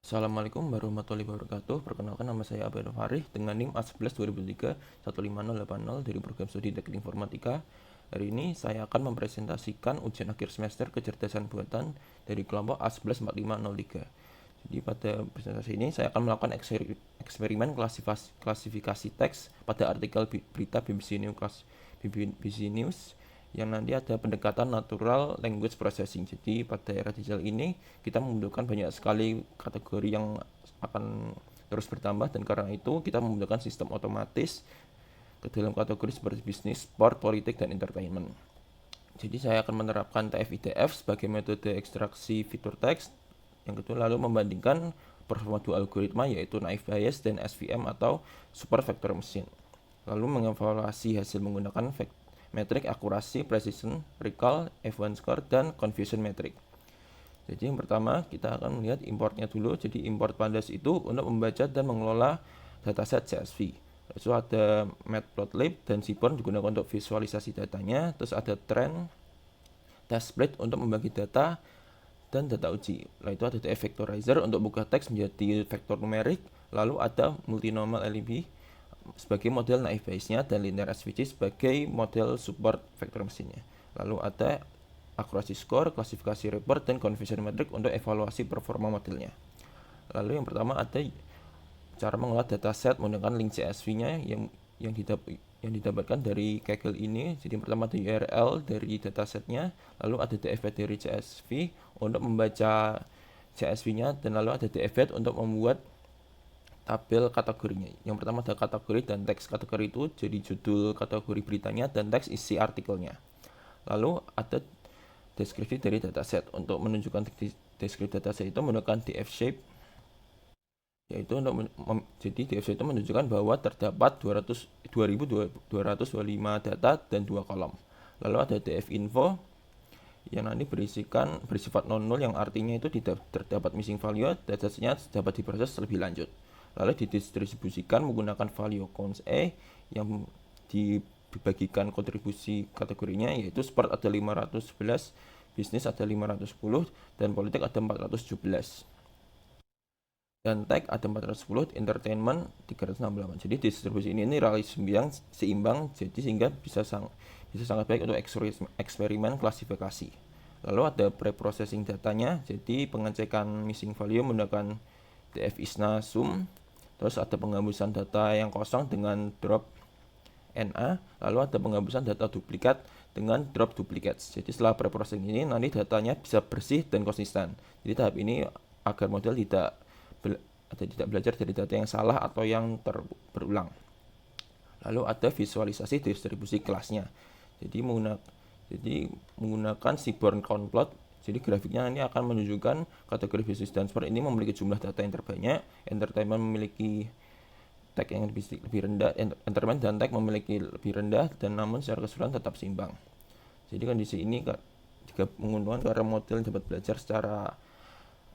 Assalamualaikum warahmatullahi wabarakatuh. Perkenalkan, nama saya Abel Farih dengan NIM A11 2003 15080 dari program studi Teknik Informatika. Hari ini saya akan mempresentasikan ujian akhir semester kecerdasan buatan dari kelompok A11 4503. Jadi pada presentasi ini saya akan melakukan eksperimen klasifikasi teks pada artikel berita BBC News yang nanti ada pendekatan natural language processing. Jadi pada era digital ini kita membutuhkan banyak sekali kategori yang akan terus bertambah, dan karena itu kita membutuhkan sistem otomatis ke dalam kategori seperti bisnis, sport, politik, dan entertainment. Jadi saya akan menerapkan TF-IDF sebagai metode ekstraksi fitur teks. Yang kedua, lalu membandingkan performa dua algoritma, yaitu naive Bayes dan SVM atau super vector machine. Lalu mengevaluasi hasil menggunakan metrik akurasi, precision, recall, F1 score, dan confusion metric. Jadi yang pertama kita akan melihat importnya dulu. Jadi import pandas itu untuk membaca dan mengelola dataset CSV. Terus ada matplotlib dan seaborn digunakan untuk visualisasi datanya. Terus ada trend, test split untuk membagi data, dan data uji. Lalu itu ada DF vectorizer untuk buka teks menjadi vektor numerik. Lalu ada multinomial LEB sebagai model naive Bayes-nya dan linear SVG sebagai model support vector mesinnya. Lalu ada accuracy score, klasifikasi report, dan confusion metric untuk evaluasi performa modelnya. Lalu yang pertama ada cara mengolah dataset menggunakan link CSV-nya yang didapatkan dari Kaggle ini. Jadi yang pertama ada URL dari datasetnya, lalu ada dfet dari CSV untuk membaca CSV-nya, dan lalu ada dfet untuk membuat tabel kategorinya. Yang pertama ada kategori dan teks. Kategori itu jadi judul kategori beritanya dan teks isi artikelnya. Lalu ada deskripsi dari dataset. Untuk menunjukkan deskripsi dataset itu menggunakan df shape, yaitu untuk jadi df shape itu menunjukkan bahwa terdapat 2225 data dan 2 kolom. Lalu ada df info yang nanti bersifat non-null, yang artinya itu tidak terdapat missing value, datasetnya dapat diproses lebih lanjut. Lalu didistribusikan menggunakan value counts yang dibagikan kontribusi kategorinya, yaitu sport ada 511, bisnis ada 510, dan politik ada 417. Dan tech ada 410, entertainment 368. Jadi distribusi ini relatif seimbang, jadi sehingga bisa sangat baik untuk eksperimen klasifikasi. Lalu ada pre-processing datanya, jadi pengecekan missing value menggunakan df isna sum. Terus ada penghapusan data yang kosong dengan drop NA. Lalu ada penghapusan data duplikat dengan drop duplicates. Jadi setelah pre-processing ini nanti datanya bisa bersih dan konsisten. Jadi tahap ini agar model tidak belajar dari data yang salah atau yang berulang. Lalu ada visualisasi distribusi kelasnya. Jadi menggunakan seaborn count plot. Jadi grafiknya ini akan menunjukkan kategori bisnis dan sport ini memiliki jumlah data yang terbanyak, entertainment memiliki tag yang lebih rendah, entertainment dan tag memiliki lebih rendah, dan namun secara keseluruhan tetap seimbang. Jadi kondisi ini juga menguntungkan karena model dapat belajar secara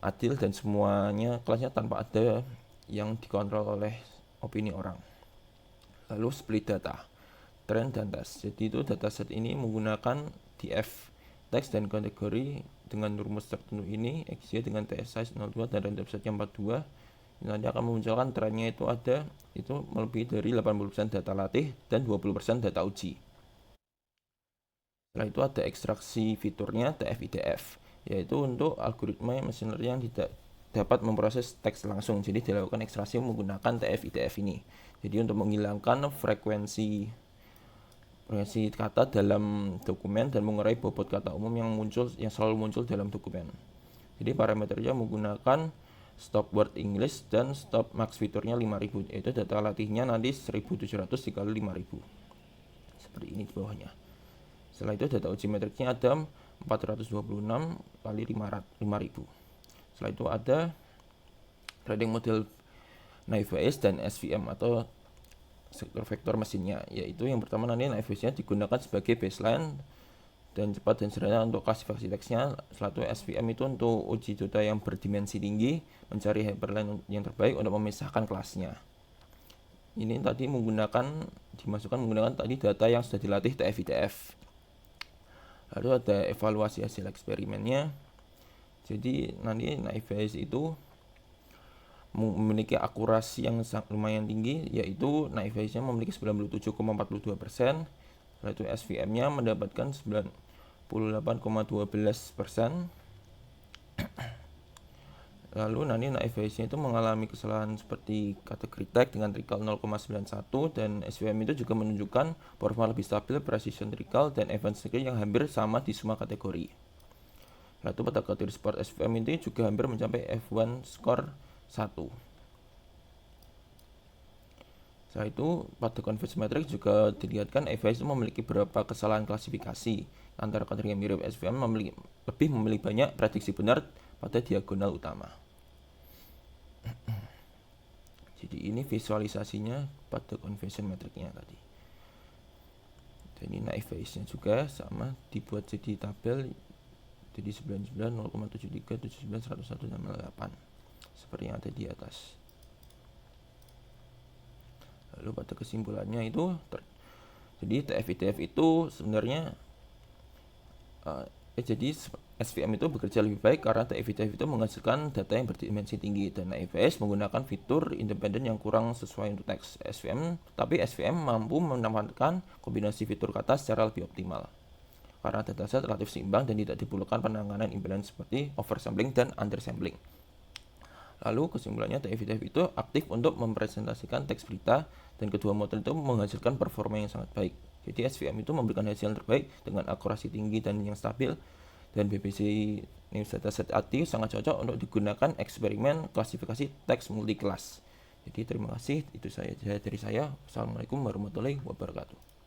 adil dan semuanya kelasnya tanpa ada yang dikontrol oleh opini orang. Lalu split data, trend dan test. Jadi itu dataset ini menggunakan df teks dan kategori dengan rumus tertentu ini, XY dengan TS size 02 dan random set 42. Nanti akan memunculkan trennya itu melebihi dari 80% data latih dan 20% data uji. Setelah itu ada ekstraksi fiturnya TF-IDF, yaitu untuk algoritma machine learning yang tidak dapat memproses teks langsung. Jadi dilakukan ekstraksi menggunakan TF-IDF ini. Jadi untuk menghilangkan frekuensi kata dalam dokumen dan mengurai bobot kata umum yang selalu muncul dalam dokumen. Jadi parameternya menggunakan stop word English dan stop max fiturnya 5000, yaitu data latihnya nanti 1700 dikali 5000. Seperti ini di bawahnya. Setelah itu data uji metriknya ada 426 kali 5000. Setelah itu ada trading model naive Bayes dan SVM atau vektor mesinnya, yaitu yang pertama nanti naive Bayes-nya digunakan sebagai baseline dan cepat dan sederhana untuk klasifikasi teksnya. Setelah itu SVM itu untuk uji data yang berdimensi tinggi, mencari hyperline yang terbaik untuk memisahkan kelasnya. Ini tadi dimasukkan menggunakan tadi data yang sudah dilatih TF-IDF. Lalu ada evaluasi hasil eksperimennya. Jadi nanti naive Bayes itu memiliki akurasi yang lumayan tinggi, yaitu naive Bayes-nya memiliki 97,42%, yaitu SVM-nya mendapatkan 98,12%. Lalu nanti naive Bayes-nya itu mengalami kesalahan seperti kategori tag dengan trickle 0,91, dan SVM itu juga menunjukkan performa lebih stabil, precision trickle, dan advanced trickle yang hampir sama di semua kategori. Lalu pada kategori sport SVM ini juga hampir mencapai F1 score 1. Setelah itu pada conversion matrix juga dilihatkan EVS itu memiliki beberapa kesalahan klasifikasi. Antara kategori yang mirip SVM lebih memiliki banyak prediksi benar pada diagonal utama. Jadi ini visualisasinya pada conversion matrixnya tadi. Dan ini naive Bayes-nya juga sama, dibuat jadi tabel, jadi 99, 0,73, 79, 101, dan 8 seperti yang ada di atas. Lalu pada kesimpulannya itu jadi TF-ITF itu sebenarnya jadi SVM itu bekerja lebih baik karena TF-ITF itu menghasilkan data yang berdimensi tinggi, dan naive Bayes menggunakan fitur independen yang kurang sesuai untuk teks SVM, tapi SVM mampu menampilkan kombinasi fitur kata secara lebih optimal karena dataset relatif seimbang dan tidak diperlukan penanganan imbalance seperti oversampling dan undersampling. Lalu kesimpulannya TF-ITF itu aktif untuk mempresentasikan teks berita, dan kedua model itu menghasilkan performa yang sangat baik. Jadi SVM itu memberikan hasil yang terbaik dengan akurasi tinggi dan yang stabil, dan BBC News Dataset AT sangat cocok untuk digunakan eksperimen klasifikasi teks multi kelas. Jadi terima kasih, itu saja dari saya. Assalamualaikum warahmatullahi wabarakatuh.